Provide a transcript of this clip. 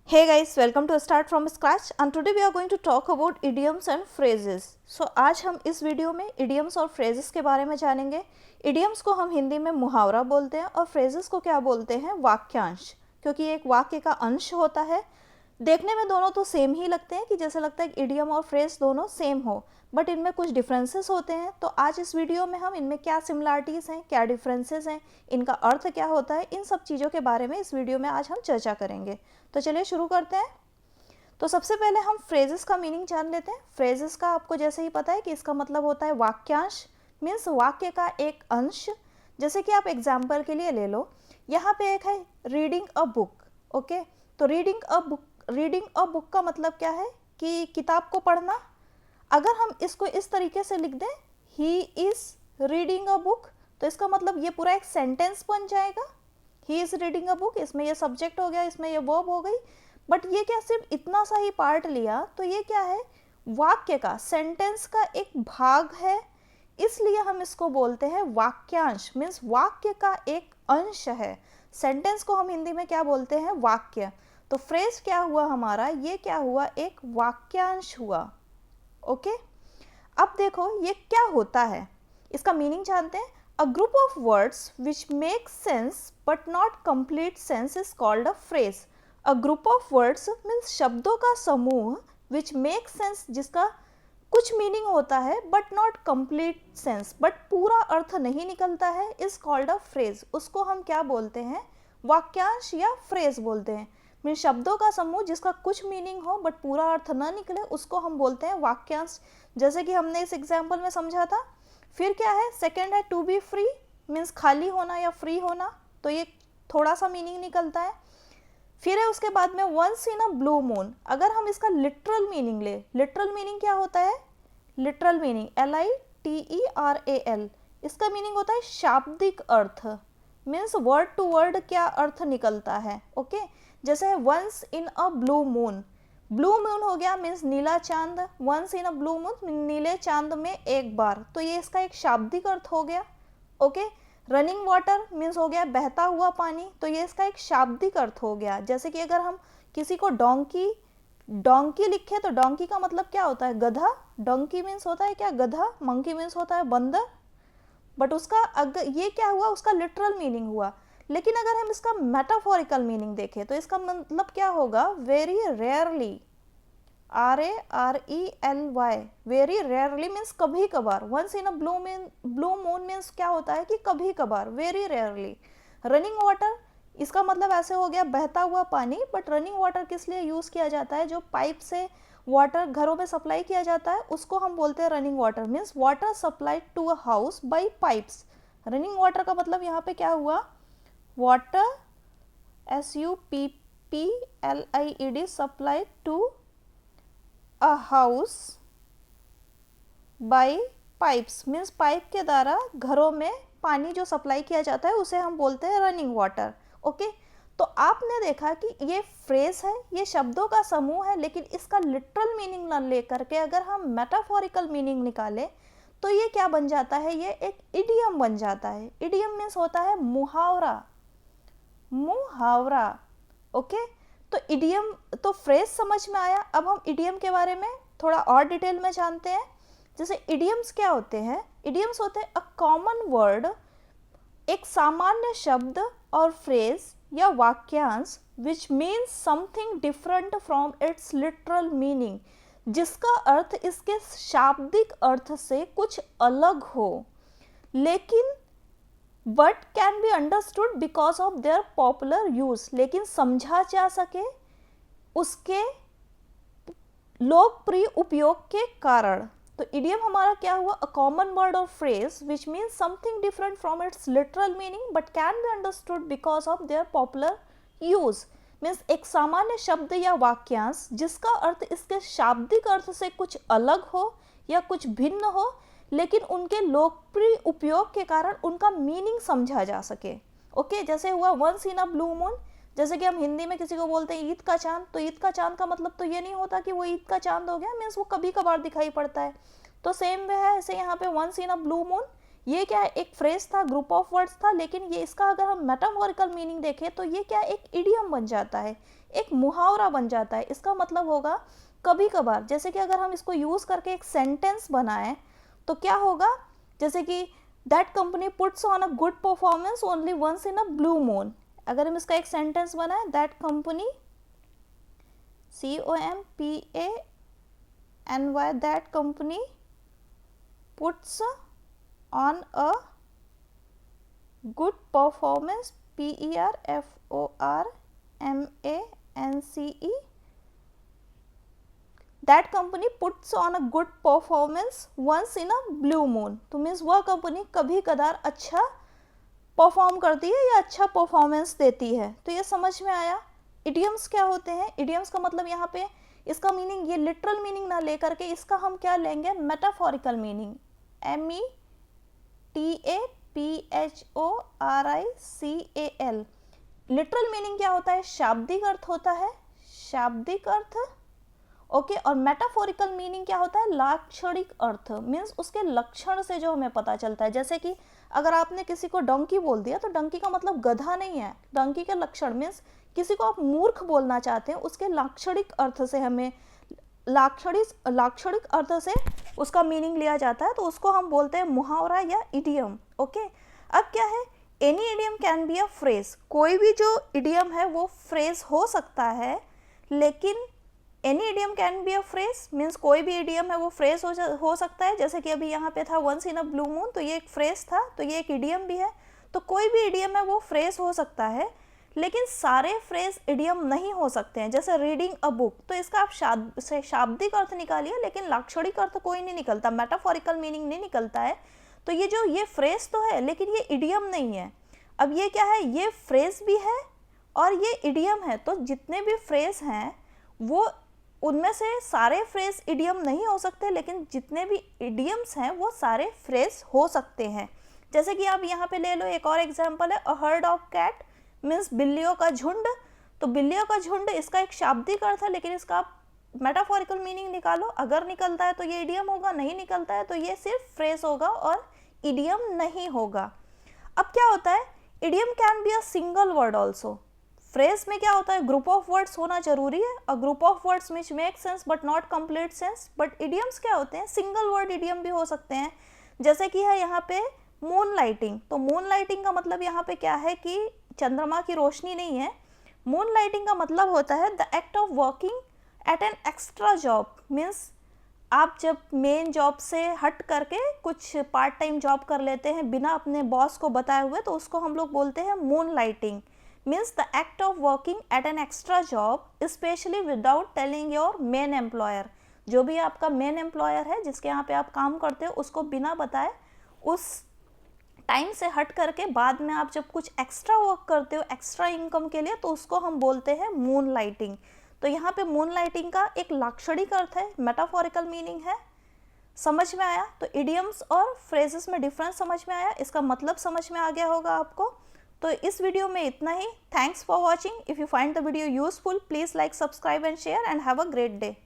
Hey guys, welcome to Start from Scratch and today we are going to talk about idioms and phrases. आज हम इस video में idioms और phrases के बारे में जानेंगे. idioms को हम हिंदी में मुहावरा बोलते हैं और phrases को क्या बोलते हैं, वाक्यांश, क्योंकि ये एक वाक्य का अंश होता है. देखने में दोनों तो सेम ही लगते हैं कि जैसे लगता है कि idiom और phrase दोनों सेम हो, बट इनमें कुछ डिफरेंसेस होते हैं. तो आज इस वीडियो में हम इनमें क्या सिमिलरिटीज़ हैं, क्या डिफरेंसेस हैं, इनका अर्थ क्या होता है, इन सब चीज़ों के बारे में इस वीडियो में आज हम चर्चा करेंगे. तो चलिए शुरू करते हैं. तो सबसे पहले हम फ्रेजेस का मीनिंग जान लेते हैं. फ्रेजेस का आपको जैसे ही पता है कि इसका मतलब होता है वाक्यांश, मीन्स वाक्य का एक अंश. जैसे कि आप एग्जाम्पल के लिए ले लो, यहाँ पे एक है रीडिंग अ बुक. ओके, तो रीडिंग अ बुक का मतलब क्या है कि किताब को पढ़ना. अगर हम इसको इस तरीके से लिख दें, he is reading a book, तो इसका मतलब ये पूरा एक सेंटेंस बन जाएगा. He is reading a book, इसमें ये सब्जेक्ट हो गया, इसमें ये वर्ब हो गई. बट ये क्या सिर्फ इतना सा ही पार्ट लिया, तो ये क्या है, वाक्य का, सेंटेंस का एक भाग है. इसलिए हम इसको बोलते हैं वाक्यांश, मीन्स वाक्य का एक अंश है. सेंटेंस को हम हिंदी में क्या बोलते हैं, वाक्य. तो फ्रेज क्या हुआ हमारा, ये क्या हुआ, एक वाक्यांश हुआ. ओके, अब देखो ये क्या होता है, इसका मीनिंग जानते हैं. A group of words which make sense but not complete sense is called a phrase. A group of words means शब्दों का समूह, विच मेक सेंस, जिसका कुछ मीनिंग होता है but not complete sense, but पूरा अर्थ नहीं निकलता है, इज कॉल्ड अ फ्रेज. उसको हम क्या बोलते हैं, वाक्यांश या फ्रेज बोलते हैं. मीन शब्दों का समूह जिसका कुछ मीनिंग हो बट पूरा अर्थ ना निकले, उसको हम बोलते हैं वाक्यांश. जैसे कि हमने इस एग्जाम्पल में समझा था. फिर क्या है, सेकेंड है टू बी फ्री, मीन्स खाली होना या फ्री होना, तो ये थोड़ा सा मीनिंग निकलता है. फिर है उसके बाद में once in a blue moon. अगर हम इसका लिटरल मीनिंग ले, लिटरल मीनिंग क्या होता है, लिटरल मीनिंग LITERAL, इसका मीनिंग होता है शाब्दिक अर्थ, मीन्स वर्ड टू वर्ड क्या अर्थ निकलता है. ओके, जैसे है once in a blue moon. Blue moon हो गया मीन्स नीला चांद, once in a blue moon नीले चांद में एक बार, तो ये इसका एक शाब्दिक अर्थ हो गया. ओके, रनिंग वाटर मीन्स हो गया बहता हुआ पानी, तो ये इसका एक शाब्दिक अर्थ हो गया. जैसे कि अगर हम किसी को डोंकी डोंकी लिखे, तो डोंकी का मतलब क्या होता है, गधा. डोंकी मीन्स होता है क्या, गधा. मंकी मीन्स होता है बंदर. बट उसका अगर ये क्या हुआ, उसका लिटरल मीनिंग हुआ. लेकिन अगर हम इसका मेटाफोरिकल मीनिंग देखें, तो इसका मतलब क्या होगा, very rarely, RARELY, very rarely means कभी कभार. Once in a blue moon means क्या होता है कि कभी कभार, वेरी रेयरली. रनिंग वाटर, इसका मतलब ऐसे हो गया बहता हुआ पानी. बट रनिंग वाटर किस लिए यूज़ किया जाता है, जो पाइप से वाटर घरों में सप्लाई किया जाता है, उसको हम बोलते हैं running water. Means water supplied to a house by pipes. Running water का मतलब यहाँ पे क्या हुआ, water SUPPLIED supplied to a house by pipes, means pipe के द्वारा घरों में पानी जो सप्लाई किया जाता है, उसे हम बोलते हैं रनिंग वाटर. ओके, तो आपने देखा कि ये फ्रेज है, ये शब्दों का समूह है, लेकिन इसका लिटरल मीनिंग न लेकर के अगर हम मेटाफोरिकल मीनिंग निकालें, तो ये क्या बन जाता है, ये एक इडियम बन जाता है. इडियम मीन्स होता है मुहावरा, मुहावरा. ओके, तो इडियम, तो फ्रेज समझ में आया. अब हम इडियम के बारे में थोड़ा और डिटेल में जानते हैं. जैसे इडियम्स क्या होते हैं, इडियम्स होते हैं अ कॉमन वर्ड, एक सामान्य शब्द और फ्रेज या वाक्यांश, which means something different from its literal meaning, जिसका अर्थ इसके शाब्दिक अर्थ से कुछ अलग हो, लेकिन but can be understood because of their popular use, लेकिन समझा जा सके उसके लोकप्रिय उपयोग के कारण. तो इडियम हमारा क्या हुआ, अ कॉमन वर्ड और phrase which means something different from its literal meaning but can be understood because of their popular use. Means एक सामान्य शब्द या वाक्यांश जिसका अर्थ इसके शाब्दिक अर्थ से कुछ अलग हो या कुछ भिन्न हो, लेकिन उनके लोकप्रिय उपयोग के कारण उनका मीनिंग समझा जा सके. ओके, जैसे हुआ once in a blue moon. जैसे कि हम हिंदी में किसी को बोलते हैं ईद का चांद, तो ईद का चांद का मतलब तो ये नहीं होता कि वो ईद का चांद हो गया, मीन्स वो कभी कभार दिखाई पड़ता है. तो सेम वे है ऐसे यहाँ पे once in a blue moon, ये क्या है, एक फ्रेज था, ग्रुप ऑफ वर्ड्स था, लेकिन ये इसका अगर हम मेटाफोरिकल मीनिंग देखें, तो ये क्या एक इडियम बन जाता है. एक मुहावरा बन जाता है। इसका मतलब होगा कभी कभार, जैसे कि अगर हम इसको यूज़ करके एक सेंटेंस बनाएं तो क्या होगा, जैसे कि that company puts on a good performance only once in a blue moon. अगर हम इसका एक सेंटेंस बनाएं, that company COMPANY, that company puts on a good performance PERFORMANCE, that company puts on a good performance once in a blue moon. तो means वह company कभी कदार अच्छा परफॉर्म करती है या अच्छा परफॉर्मेंस देती है। तो ये समझ में आया। इडियम्स क्या होते हैं? इडियम्स का मतलब यहाँ पे इसका मीनिंग, ये लिटरल मीनिंग ना लेकर के इसका हम क्या लेंगे, metaphorical meaning, METAPHORICAL। Literal meaning क्या होता है? शाब्दिक अर्थ होता है, शाब्दिक अर्थ, ओके। और मेटाफोरिकल मीनिंग क्या होता है? लाक्षणिक अर्थ, मीन्स उसके लक्षण से जो हमें पता चलता है। जैसे कि अगर आपने किसी को डंकी बोल दिया तो डंकी का मतलब गधा नहीं है, डंकी के लक्षण, मीन्स किसी को आप मूर्ख बोलना चाहते हैं उसके लाक्षणिक अर्थ से हमें, लाक्षणिक अर्थ से उसका मीनिंग लिया जाता है, तो उसको हम बोलते हैं मुहावरा या इडियम, ओके। अब क्या है, any idiom can be a phrase. कोई भी जो इडियम है वो फ्रेज हो सकता है, लेकिन any idiom can be a phrase means कोई भी इडियम है वो फ्रेज हो सकता है। जैसे कि अभी यहाँ पे था once in a blue moon, तो ये एक फ्रेज था, तो ये एक इडियम भी है। तो कोई भी इडियम है वो फ्रेज हो सकता है, लेकिन सारे फ्रेज इडियम नहीं हो सकते हैं। जैसे रीडिंग अ बुक, तो इसका आप शाब्दिक अर्थ निकालिए, लेकिन लाक्षणिक अर्थ कोई नहीं निकलता, मेटाफोरिकल मीनिंग नहीं निकलता है। तो ये फ्रेज तो है, लेकिन ये इडियम नहीं है। अब ये क्या है, ये फ्रेज भी है और ये इडियम है। तो जितने भी फ्रेज हैं वो, उनमें से सारे फ्रेज इडियम नहीं हो सकते, लेकिन जितने भी इडियम्स हैं वो सारे फ्रेज हो सकते हैं। जैसे कि आप यहाँ पे ले लो, एक और एग्जांपल है, a herd of cat means बिल्लियों का झुंड। तो बिल्लियों का झुंड इसका एक शाब्दिक अर्थ है, लेकिन इसका आप मेटाफोरिकल मीनिंग निकालो। अगर निकलता है तो ये इडियम होगा, नहीं निकलता है तो ये सिर्फ फ्रेज होगा और इडियम नहीं होगा। अब क्या होता है, idiom can be a single word also. Phrase में क्या होता है, ग्रुप ऑफ वर्ड्स होना जरूरी है, और group of words which make sense but not complete sense. But idioms क्या होते हैं, सिंगल वर्ड इडियम भी हो सकते हैं। जैसे कि है यहाँ पे मून लाइटिंग। तो मून लाइटिंग का मतलब यहाँ पे क्या है कि चंद्रमा की रोशनी नहीं है। मून लाइटिंग का मतलब होता है the act of working at an extra job, means आप जब मेन जॉब से हट करके कुछ पार्ट टाइम जॉब कर लेते हैं बिना अपने बॉस को बताए हुए, तो उसको हम लोग बोलते हैं moon lighting. Means the act of working at an extra job specially without telling your main employer. जो भी आपका मेन एम्प्लॉयर है जिसके यहाँ पे आप काम करते हो, उसको बिना बताए उस टाइम से हट करके बाद में आप जब कुछ एक्स्ट्रा वर्क करते हो एक्स्ट्रा इनकम के लिए, तो उसको हम बोलते हैं मून लाइटिंग। तो यहाँ पे मून लाइटिंग का एक लाक्षणिक अर्थ है, मेटाफोरिकल मीनिंग है। समझ में आया? तो इडियम्स और फ्रेजेस में डिफरेंस समझ में आया, इसका मतलब समझ में आ गया होगा आपको। तो इस वीडियो में इतना ही। Thanks for watching. If you find the video useful, please like, subscribe and share, and have a great day.